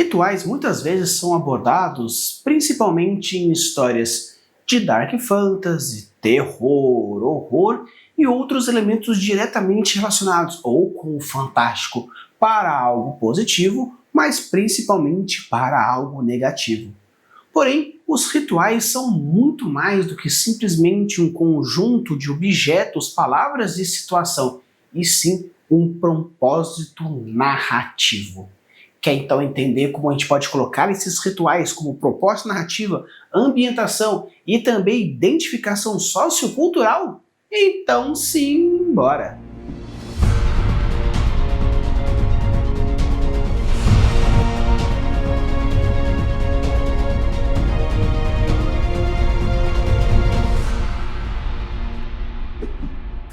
Rituais muitas vezes são abordados principalmente em histórias de dark fantasy, terror, horror e outros elementos diretamente relacionados ou com o fantástico para algo positivo, mas principalmente para algo negativo. Porém, os rituais são muito mais do que simplesmente um conjunto de objetos, palavras e situação, e sim um propósito narrativo. Quer então entender como a gente pode colocar esses rituais como propósito narrativa, ambientação e também identificação sociocultural? Então sim, bora!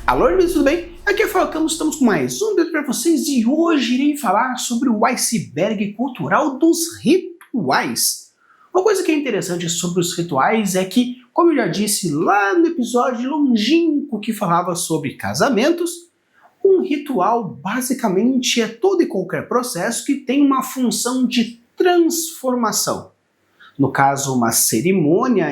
Alô, amigos, tudo bem? Aqui é Falcão, estamos com mais um vídeo para vocês e hoje irei falar sobre o iceberg cultural dos rituais. Uma coisa que é interessante sobre os rituais é que, como eu já disse lá no episódio longínquo que falava sobre casamentos, um ritual basicamente é todo e qualquer processo que tem uma função de transformação. No caso, uma cerimônia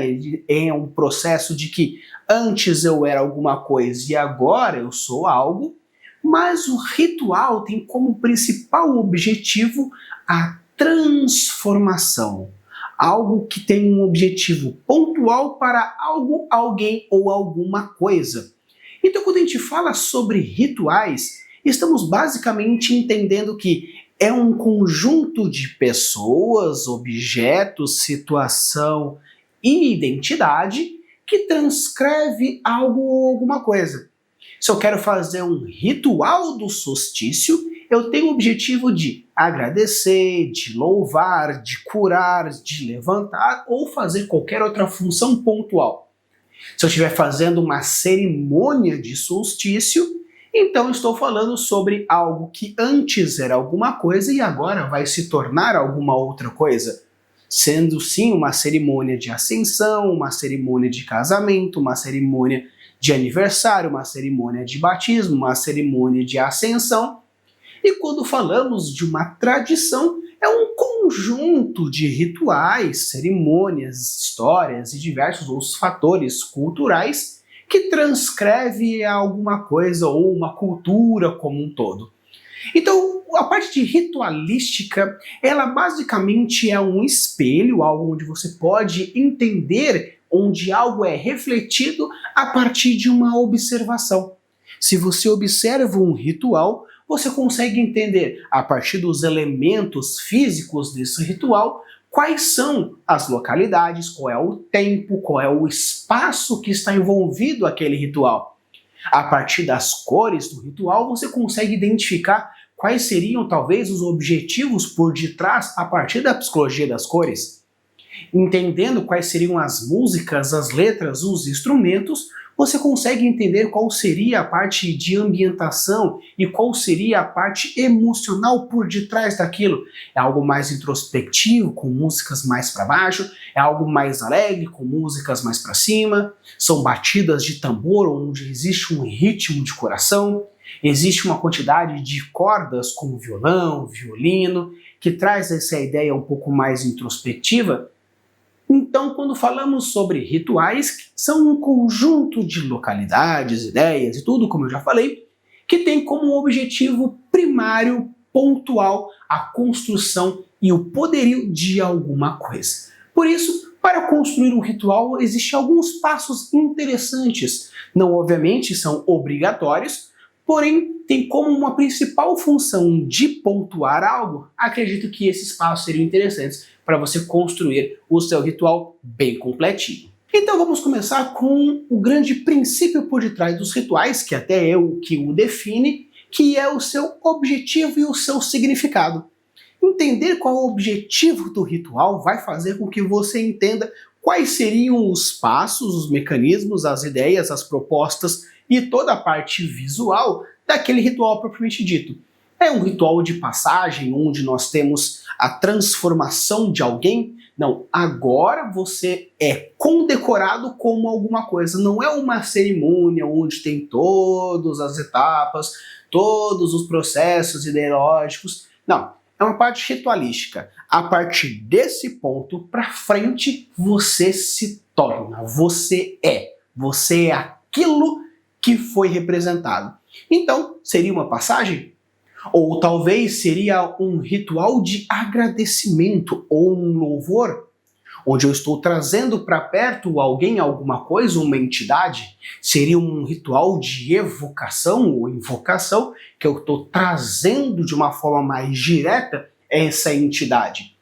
é um processo de que antes eu era alguma coisa e agora eu sou algo, mas o ritual tem como principal objetivo a transformação. Algo que tem um objetivo pontual para algo, alguém ou alguma coisa. Então, quando a gente fala sobre rituais, estamos basicamente entendendo que é um conjunto de pessoas, objetos, situação e identidade que transcreve algo ou alguma coisa. Se eu quero fazer um ritual do solstício, eu tenho o objetivo de agradecer, de louvar, de curar, de levantar ou fazer qualquer outra função pontual. Se eu estiver fazendo uma cerimônia de solstício, então estou falando sobre algo que antes era alguma coisa e agora vai se tornar alguma outra coisa. Sendo sim uma cerimônia de ascensão, uma cerimônia de casamento, uma cerimônia de aniversário, uma cerimônia de batismo, uma cerimônia de ascensão. E quando falamos de uma tradição, é um conjunto de rituais, cerimônias, histórias e diversos outros fatores culturais que transcreve alguma coisa ou uma cultura como um todo. Então, a parte de ritualística, ela basicamente é um espelho, algo onde você pode entender onde algo é refletido a partir de uma observação. Se você observa um ritual, você consegue entender, a partir dos elementos físicos desse ritual, quais são as localidades, qual é o tempo, qual é o espaço que está envolvido aquele ritual. A partir das cores do ritual, você consegue identificar quais seriam talvez os objetivos por detrás a partir da psicologia das cores. Entendendo quais seriam as músicas, as letras, os instrumentos, você consegue entender qual seria a parte de ambientação e qual seria a parte emocional por detrás daquilo. É algo mais introspectivo, com músicas mais para baixo, é algo mais alegre, com músicas mais para cima, são batidas de tambor onde existe um ritmo de coração, existe uma quantidade de cordas como violão, violino, que traz essa ideia um pouco mais introspectiva. Então, quando falamos sobre rituais, são um conjunto de localidades, ideias e tudo, como eu já falei, que tem como objetivo primário, pontual, a construção e o poderio de alguma coisa. Por isso, para construir um ritual, existem alguns passos interessantes. Não, obviamente, são obrigatórios, porém, tem como uma principal função de pontuar algo. Acredito que esses passos seriam interessantes para você construir o seu ritual bem completinho. Então vamos começar com o grande princípio por detrás dos rituais, que até é o que o define, que é o seu objetivo e o seu significado. Entender qual é o objetivo do ritual vai fazer com que você entenda quais seriam os passos, os mecanismos, as ideias, as propostas e toda a parte visual daquele ritual propriamente dito. É um ritual de passagem onde nós temos a transformação de alguém? Não, agora você é condecorado como alguma coisa. Não é uma cerimônia onde tem todas as etapas, todos os processos ideológicos. Não, é uma parte ritualística. A partir desse ponto para frente, você se torna, você é aquilo que foi representado. Então, seria uma passagem? Ou talvez seria um ritual de agradecimento ou um louvor, onde eu estou trazendo para perto alguém, alguma coisa, uma entidade. Seria um ritual de evocação ou invocação, que eu estou trazendo de uma forma mais direta essa entidade.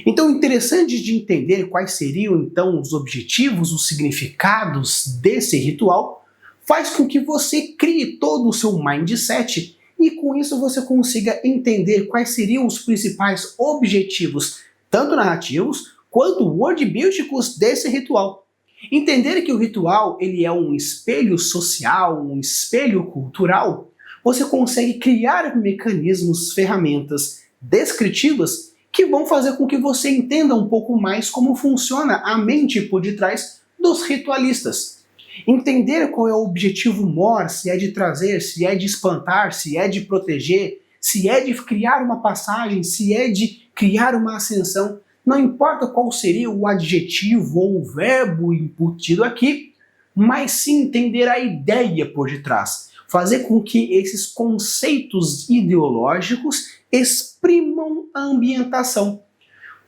Então, interessante de entender quais seriam então os objetivos, os significados desse ritual, faz com que você crie todo o seu mindset e com isso você consiga entender quais seriam os principais objetivos, tanto narrativos quanto wordbuildicos desse ritual. Entender que o ritual ele é um espelho social, um espelho cultural, você consegue criar mecanismos, ferramentas descritivas que vão fazer com que você entenda um pouco mais como funciona a mente por detrás dos ritualistas. Entender qual é o objetivo maior, se é de trazer, se é de espantar, se é de proteger, se é de criar uma passagem, se é de criar uma ascensão, não importa qual seria o adjetivo ou o verbo embutido aqui, mas sim entender a ideia por detrás. Fazer com que esses conceitos ideológicos exprimam a ambientação.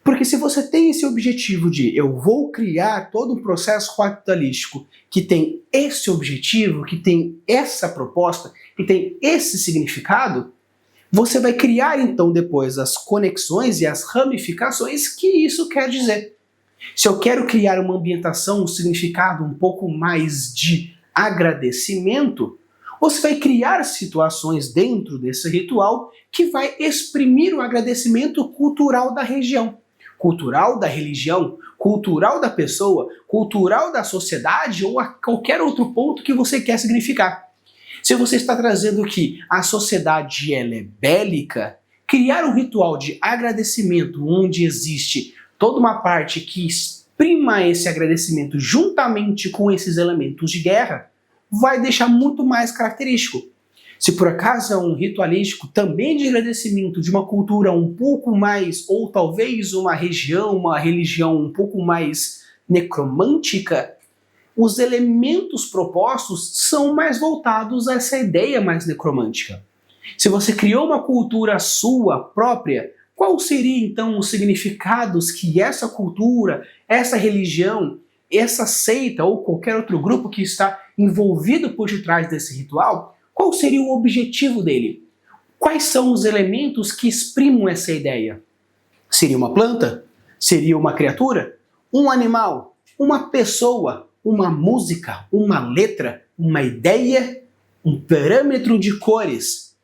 Porque se você tem esse objetivo de eu vou criar todo um processo ritualístico que tem esse objetivo, que tem essa proposta, que tem esse significado, você vai criar então depois as conexões e as ramificações que isso quer dizer. Se eu quero criar uma ambientação, um significado um pouco mais de agradecimento, você vai criar situações dentro desse ritual que vai exprimir o agradecimento cultural da região. Cultural da religião, cultural da pessoa, cultural da sociedade ou a qualquer outro ponto que você quer significar. Se você está trazendo que a sociedade ela é bélica, criar um ritual de agradecimento onde existe toda uma parte que exprima esse agradecimento juntamente com esses elementos de guerra, vai deixar muito mais característico. Se por acaso é um ritualístico também de agradecimento de uma cultura um pouco mais, ou talvez uma região, uma religião um pouco mais necromântica, os elementos propostos são mais voltados a essa ideia mais necromântica. Se você criou uma cultura sua própria, qual seria então os significados que essa cultura, essa religião, essa seita ou qualquer outro grupo que está envolvido por detrás desse ritual, qual seria o objetivo dele? Quais são os elementos que exprimam essa ideia? Seria uma planta? Seria uma criatura? Um animal? Uma pessoa? Uma música? Uma letra? Uma ideia? Um parâmetro de cores?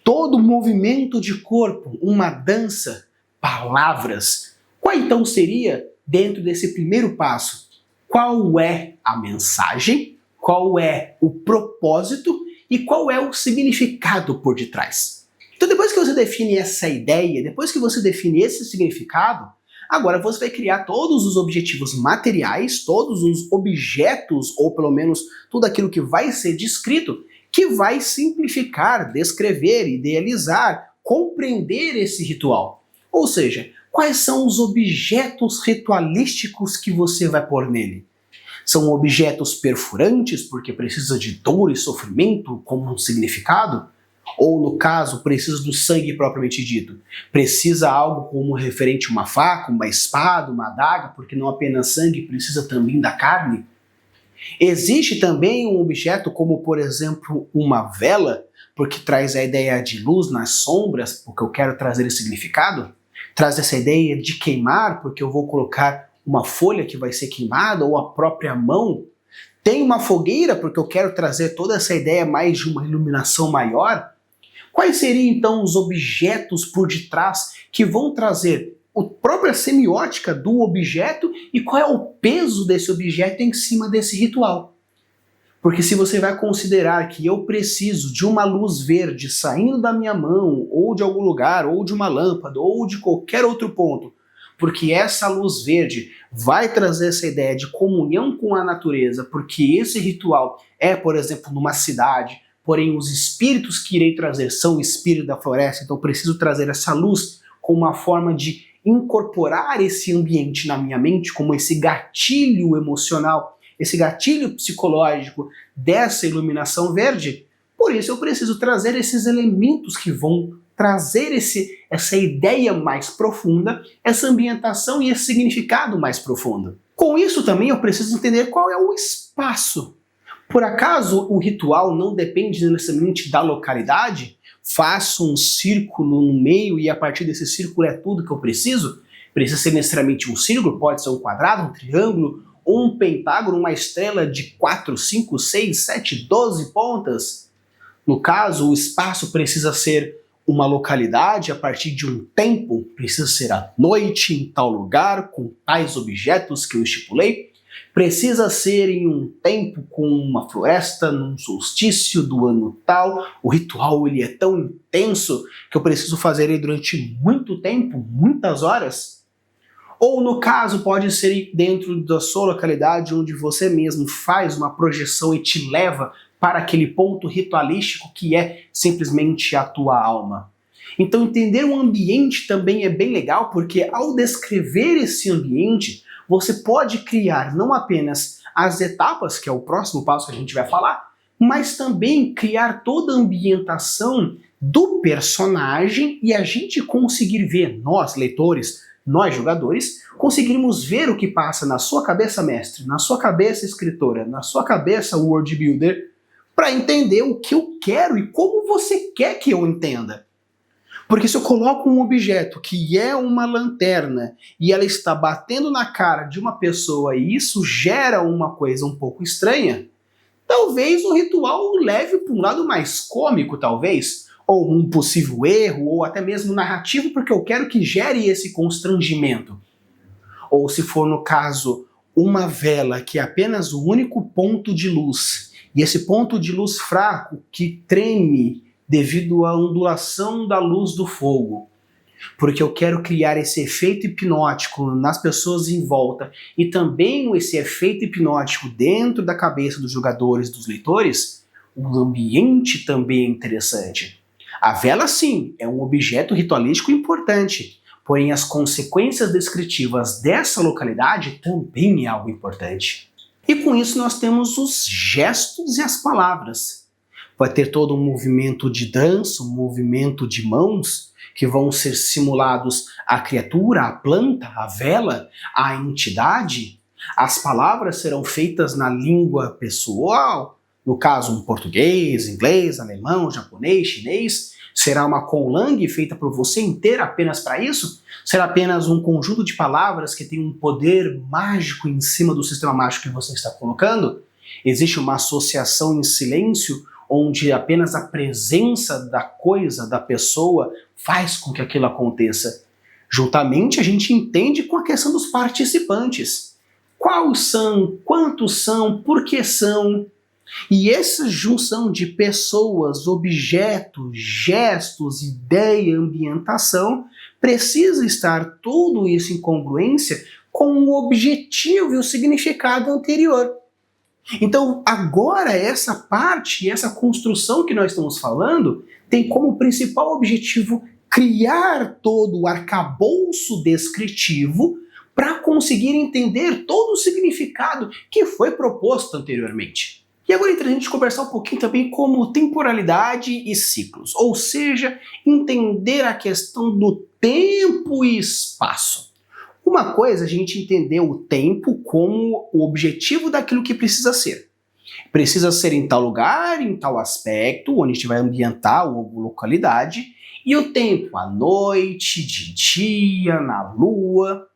Todo movimento de corpo? Uma dança? Palavras? Qual então seria, dentro desse primeiro passo, qual é a mensagem? Qual é o propósito? E qual é o significado por detrás? Então depois que você define essa ideia, depois que você define esse significado, agora você vai criar todos os objetivos materiais, todos os objetos, ou pelo menos tudo aquilo que vai ser descrito, que vai simplificar, descrever, idealizar, compreender esse ritual. Ou seja, quais são os objetos ritualísticos que você vai pôr nele? São objetos perfurantes, porque precisa de dor e sofrimento como um significado? Ou, no caso, precisa do sangue propriamente dito? Precisa algo como referente a uma faca, uma espada, uma adaga, porque não apenas sangue, precisa também da carne? Existe também um objeto como, por exemplo, uma vela, porque traz a ideia de luz nas sombras, porque eu quero trazer esse significado? Traz essa ideia de queimar, porque eu vou colocar uma folha que vai ser queimada, ou a própria mão. Tem uma fogueira, porque eu quero trazer toda essa ideia mais de uma iluminação maior. Quais seriam então os objetos por detrás que vão trazer a própria semiótica do objeto e qual é o peso desse objeto em cima desse ritual? Porque se você vai considerar que eu preciso de uma luz verde saindo da minha mão, ou de algum lugar, ou de uma lâmpada, ou de qualquer outro ponto, porque essa luz verde vai trazer essa ideia de comunhão com a natureza, porque esse ritual é, por exemplo, numa cidade, porém os espíritos que irei trazer são espíritos da floresta, então eu preciso trazer essa luz como uma forma de incorporar esse ambiente na minha mente, como esse gatilho emocional, esse gatilho psicológico dessa iluminação verde. Por isso eu preciso trazer esses elementos que vão trazer essa ideia mais profunda, essa ambientação e esse significado mais profundo. Com isso também eu preciso entender qual é o espaço. Por acaso o ritual não depende necessariamente da localidade? Faço um círculo no meio e a partir desse círculo é tudo que eu preciso? Precisa ser necessariamente um círculo, pode ser um quadrado, um triângulo, ou um pentágono, uma estrela de 4, 5, 6, 7, 12 pontas? No caso, o espaço precisa ser uma localidade a partir de um tempo, precisa ser à noite, em tal lugar, com tais objetos que eu estipulei, precisa ser em um tempo com uma floresta, num solstício do ano tal. O ritual ele é tão intenso que eu preciso fazer ele durante muito tempo, muitas horas. Ou no caso pode ser dentro da sua localidade onde você mesmo faz uma projeção e te leva para aquele ponto ritualístico que é simplesmente a tua alma. Então entender o ambiente também é bem legal, porque ao descrever esse ambiente, você pode criar não apenas as etapas, que é o próximo passo que a gente vai falar, mas também criar toda a ambientação do personagem e a gente conseguir ver, nós leitores, nós jogadores, conseguirmos ver o que passa na sua cabeça mestre, na sua cabeça escritora, na sua cabeça world builder, para entender o que eu quero e como você quer que eu entenda. Porque se eu coloco um objeto que é uma lanterna e ela está batendo na cara de uma pessoa e isso gera uma coisa um pouco estranha, talvez o ritual leve para um lado mais cômico, talvez, ou um possível erro, ou até mesmo narrativo, porque eu quero que gere esse constrangimento. Ou se for no caso uma vela que é apenas o único ponto de luz, e esse ponto de luz fraco que treme devido à ondulação da luz do fogo, porque eu quero criar esse efeito hipnótico nas pessoas em volta e também esse efeito hipnótico dentro da cabeça dos jogadores, dos leitores, o ambiente também é interessante. A vela, sim, é um objeto ritualístico importante, porém as consequências descritivas dessa localidade também é algo importante. E com isso nós temos os gestos e as palavras. Vai ter todo um movimento de dança, um movimento de mãos, que vão ser simulados à criatura, à planta, à vela, à entidade. As palavras serão feitas na língua pessoal, no caso um português, inglês, alemão, japonês, chinês. Será uma conlang feita por você inteira apenas para isso? Será apenas um conjunto de palavras que tem um poder mágico em cima do sistema mágico que você está colocando? Existe uma associação em silêncio onde apenas a presença da coisa, da pessoa, faz com que aquilo aconteça. Juntamente a gente entende com a questão dos participantes. Quais são, quantos são, por que são? E essa junção de pessoas, objetos, gestos, ideia, ambientação, precisa estar tudo isso em congruência com o objetivo e o significado anterior. Então, agora essa parte, essa construção que nós estamos falando, tem como principal objetivo criar todo o arcabouço descritivo para conseguir entender todo o significado que foi proposto anteriormente. E agora entre a gente conversar um pouquinho também como temporalidade e ciclos, ou seja, entender a questão do tempo e espaço. Uma coisa é a gente entender o tempo como o objetivo daquilo que precisa ser. Precisa ser em tal lugar, em tal aspecto, onde a gente vai ambientar a localidade, e o tempo, à noite, de dia, na lua.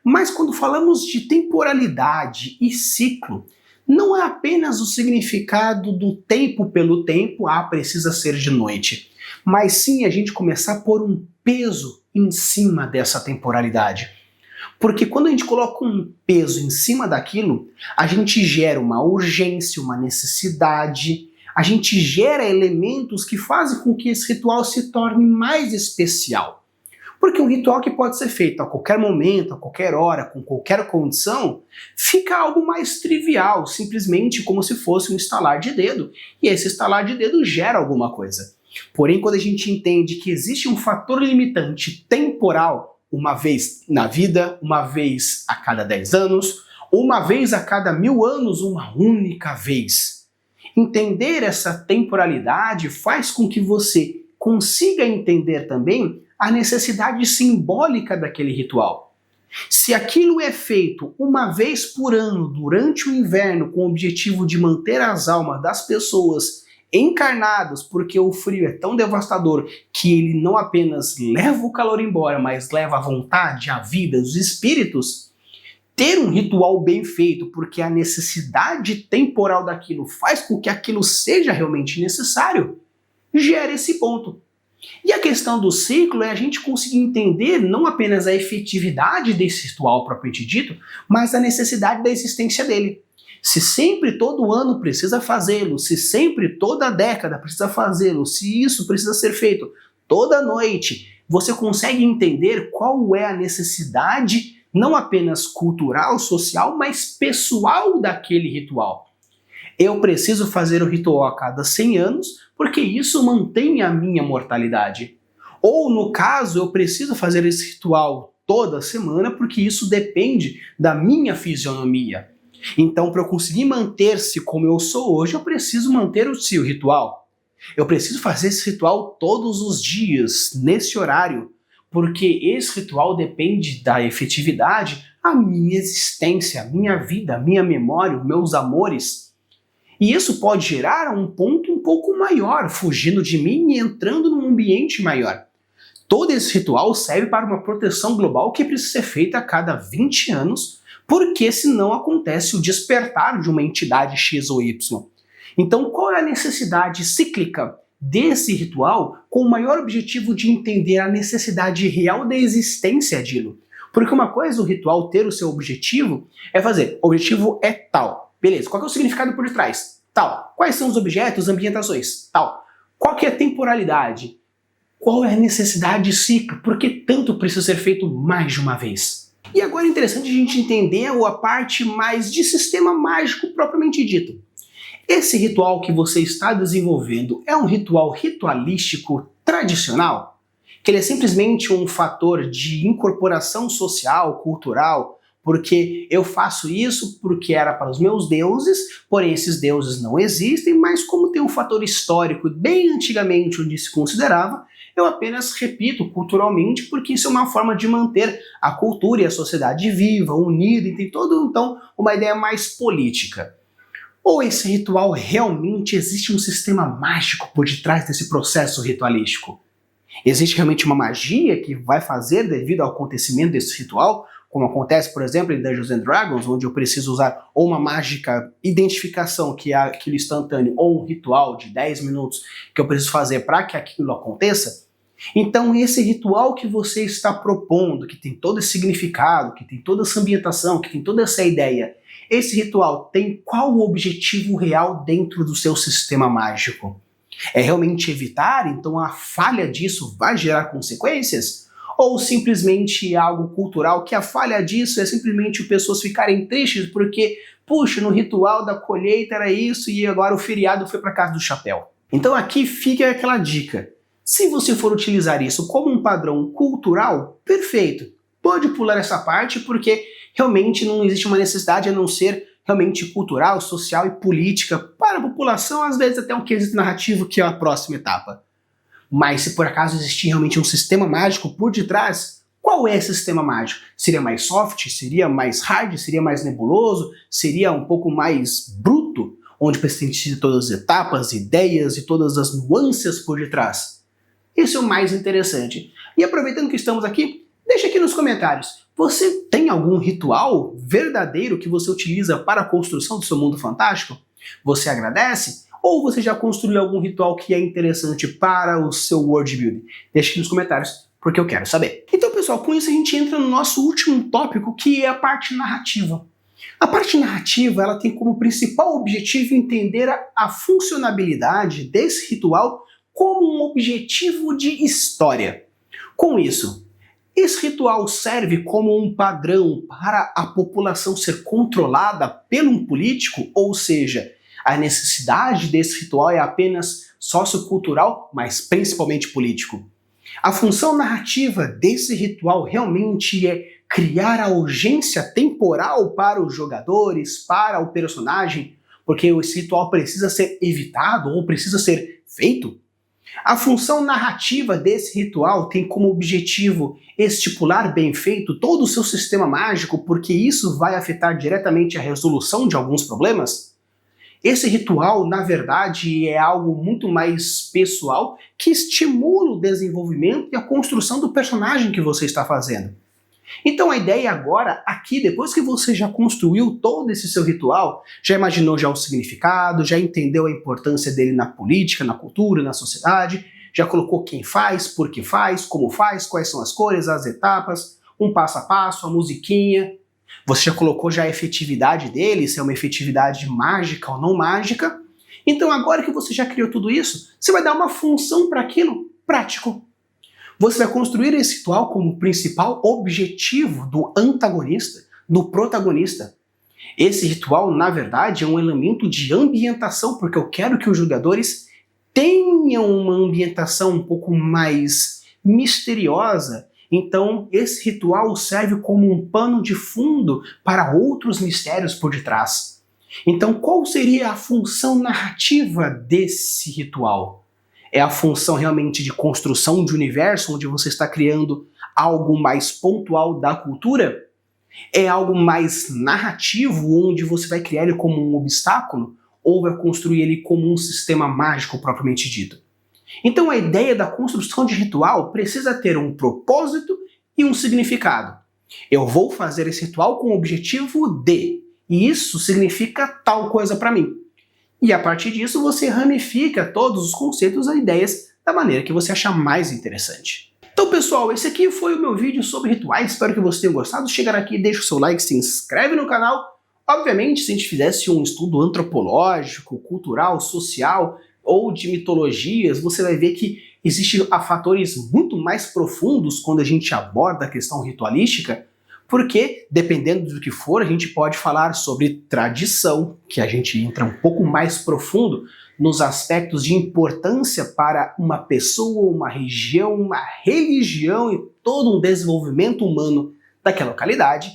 Mas quando falamos de temporalidade e ciclo, não é apenas o significado do tempo pelo tempo, precisa ser de noite, mas sim a gente começar a pôr um peso em cima dessa temporalidade. Porque quando a gente coloca um peso em cima daquilo, a gente gera uma urgência, uma necessidade, a gente gera elementos que fazem com que esse ritual se torne mais especial. Porque um ritual que pode ser feito a qualquer momento, a qualquer hora, com qualquer condição, fica algo mais trivial, simplesmente como se fosse um estalar de dedo. E esse estalar de dedo gera alguma coisa. Porém, quando a gente entende que existe um fator limitante temporal, uma vez na vida, uma vez a cada 10 anos, uma vez a cada 1000 anos, uma única vez. Entender essa temporalidade faz com que você consiga entender também a necessidade simbólica daquele ritual. Se aquilo é feito uma vez por ano durante o inverno com o objetivo de manter as almas das pessoas encarnadas, porque o frio é tão devastador que ele não apenas leva o calor embora, mas leva a vontade, a vida, os espíritos, ter um ritual bem feito, porque a necessidade temporal daquilo faz com que aquilo seja realmente necessário, gera esse ponto. E a questão do ciclo é a gente conseguir entender não apenas a efetividade desse ritual propriamente dito, mas a necessidade da existência dele. Se sempre todo ano precisa fazê-lo, se sempre toda década precisa fazê-lo, se isso precisa ser feito toda noite, você consegue entender qual é a necessidade não apenas cultural, social, mas pessoal daquele ritual. Eu preciso fazer o ritual a cada 100 anos, porque isso mantém a minha mortalidade. Ou, no caso, eu preciso fazer esse ritual toda semana, porque isso depende da minha fisionomia. Então, para eu conseguir manter-se como eu sou hoje, eu preciso manter o seu ritual. Eu preciso fazer esse ritual todos os dias, nesse horário, porque esse ritual depende da efetividade, a minha existência, a minha vida, a minha memória, os meus amores. E isso pode gerar um ponto um pouco maior, fugindo de mim e entrando num ambiente maior. Todo esse ritual serve para uma proteção global que precisa ser feita a cada 20 anos, porque senão acontece o despertar de uma entidade X ou Y. Então, qual é a necessidade cíclica desse ritual com o maior objetivo de entender a necessidade real da existência dilo? Porque uma coisa, o ritual ter o seu objetivo é fazer, o objetivo é tal. Beleza, qual é o significado por detrás? Tal. Quais são os objetos, ambientações? Tal. Qual que é a temporalidade? Qual é a necessidade cíclica? Por que tanto precisa ser feito mais de uma vez? E agora é interessante a gente entender a parte mais de sistema mágico propriamente dito. Esse ritual que você está desenvolvendo é um ritual ritualístico tradicional? Que ele é simplesmente um fator de incorporação social, cultural, porque eu faço isso porque era para os meus deuses, porém esses deuses não existem, mas como tem um fator histórico bem antigamente onde se considerava, eu apenas repito culturalmente porque isso é uma forma de manter a cultura e a sociedade viva, unida, e tem todo então uma ideia mais política. Ou esse ritual realmente existe um sistema mágico por detrás desse processo ritualístico? Existe realmente uma magia que vai fazer devido ao acontecimento desse ritual, como acontece, por exemplo, em Dungeons and Dragons, onde eu preciso usar ou uma mágica identificação, que é aquilo instantâneo, ou um ritual de 10 minutos que eu preciso fazer para que aquilo aconteça? Então esse ritual que você está propondo, que tem todo esse significado, que tem toda essa ambientação, que tem toda essa ideia, esse ritual tem qual o objetivo real dentro do seu sistema mágico? É realmente evitar, então a falha disso vai gerar consequências? Ou simplesmente algo cultural que a falha disso é simplesmente pessoas ficarem tristes porque, puxa, no ritual da colheita era isso e agora o feriado foi para casa do chapéu? Então aqui fica aquela dica. Se você for utilizar isso como um padrão cultural, perfeito. Pode pular essa parte porque realmente não existe uma necessidade a não ser realmente cultural, social e política para a população, às vezes até um quesito narrativo que é a próxima etapa. Mas se por acaso existir realmente um sistema mágico por detrás, qual é esse sistema mágico? Seria mais soft? Seria mais hard? Seria mais nebuloso? Seria um pouco mais bruto? Onde precisa ter todas as etapas, ideias e todas as nuances por detrás? Isso é o mais interessante. E aproveitando que estamos aqui, deixa aqui nos comentários. Você tem algum ritual verdadeiro que você utiliza para a construção do seu mundo fantástico? Você agradece? Ou você já construiu algum ritual que é interessante para o seu world building? Deixa aqui nos comentários, porque eu quero saber. Então, pessoal, com isso a gente entra no nosso último tópico, que é a parte narrativa. A parte narrativa, ela tem como principal objetivo entender a funcionabilidade desse ritual como um objetivo de história. Com isso, esse ritual serve como um padrão para a população ser controlada por um político, ou seja, a necessidade desse ritual é apenas sociocultural, mas principalmente político. A função narrativa desse ritual realmente é criar a urgência temporal para os jogadores, para o personagem, porque esse ritual precisa ser evitado ou precisa ser feito. A função narrativa desse ritual tem como objetivo estipular bem feito todo o seu sistema mágico, porque isso vai afetar diretamente a resolução de alguns problemas. Esse ritual, na verdade, é algo muito mais pessoal que estimula o desenvolvimento e a construção do personagem que você está fazendo. Então a ideia agora, aqui, depois que você já construiu todo esse seu ritual, já imaginou já o significado, já entendeu a importância dele na política, na cultura, na sociedade, já colocou quem faz, por que faz, como faz, quais são as cores, as etapas, um passo a passo, a musiquinha. Você já colocou já a efetividade dele, se é uma efetividade mágica ou não mágica. Então agora que você já criou tudo isso, você vai dar uma função para aquilo prático. Você vai construir esse ritual como principal objetivo do antagonista, do protagonista. Esse ritual, na verdade, é um elemento de ambientação, porque eu quero que os jogadores tenham uma ambientação um pouco mais misteriosa. Então, esse ritual serve como um pano de fundo para outros mistérios por detrás. Então, qual seria a função narrativa desse ritual? É a função realmente de construção de universo, onde você está criando algo mais pontual da cultura? É algo mais narrativo, onde você vai criar ele como um obstáculo? Ou vai construir ele como um sistema mágico propriamente dito? Então a ideia da construção de ritual precisa ter um propósito e um significado. Eu vou fazer esse ritual com o objetivo de, e isso significa tal coisa para mim. E a partir disso você ramifica todos os conceitos e ideias da maneira que você achar mais interessante. Então pessoal, esse aqui foi o meu vídeo sobre rituais, espero que você tenha gostado. Chegar aqui, deixa o seu like, se inscreve no canal. Obviamente, se a gente fizesse um estudo antropológico, cultural, social ou de mitologias, você vai ver que existem fatores muito mais profundos quando a gente aborda a questão ritualística, porque, dependendo do que for, a gente pode falar sobre tradição, que a gente entra um pouco mais profundo nos aspectos de importância para uma pessoa, uma região, uma religião e todo um desenvolvimento humano daquela localidade.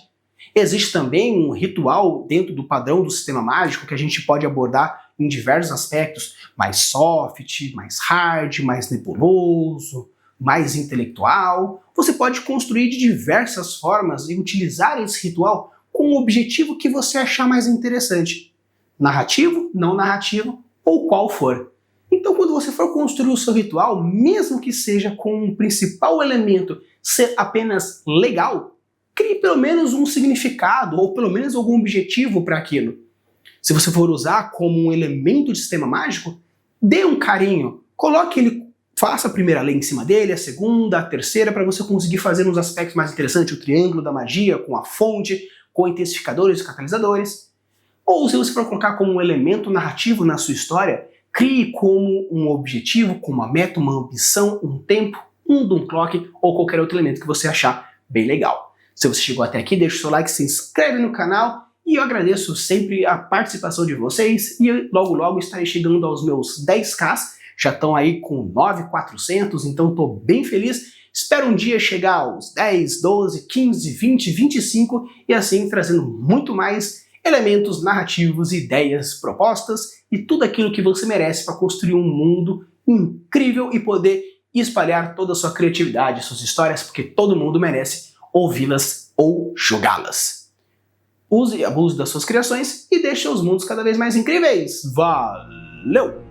Existe também um ritual dentro do padrão do sistema mágico que a gente pode abordar em diversos aspectos, mais soft, mais hard, mais nebuloso, mais intelectual. Você pode construir de diversas formas e utilizar esse ritual com o objetivo que você achar mais interessante. Narrativo, não narrativo, ou qual for. Então quando você for construir o seu ritual, mesmo que seja com o principal elemento ser apenas legal, crie pelo menos um significado ou pelo menos algum objetivo para aquilo. Se você for usar como um elemento de sistema mágico, dê um carinho, coloque ele, faça a primeira lei em cima dele, a segunda, a terceira, para você conseguir fazer nos aspectos mais interessantes, o triângulo da magia, com a fonte, com intensificadores e catalisadores. Ou se você for colocar como um elemento narrativo na sua história, crie como um objetivo, como uma meta, uma ambição, um tempo, um doom clock ou qualquer outro elemento que você achar bem legal. Se você chegou até aqui, deixa o seu like, se inscreve no canal e eu agradeço sempre a participação de vocês e logo logo estarei chegando aos meus 10k, já estão aí com 9.400, então estou bem feliz. Espero um dia chegar aos 10, 12, 15, 20, 25 e assim trazendo muito mais elementos narrativos, ideias, propostas e tudo aquilo que você merece para construir um mundo incrível e poder espalhar toda a sua criatividade, suas histórias, porque todo mundo merece ouvi-las ou jogá-las. Use e abuse das suas criações e deixe os mundos cada vez mais incríveis. Valeu!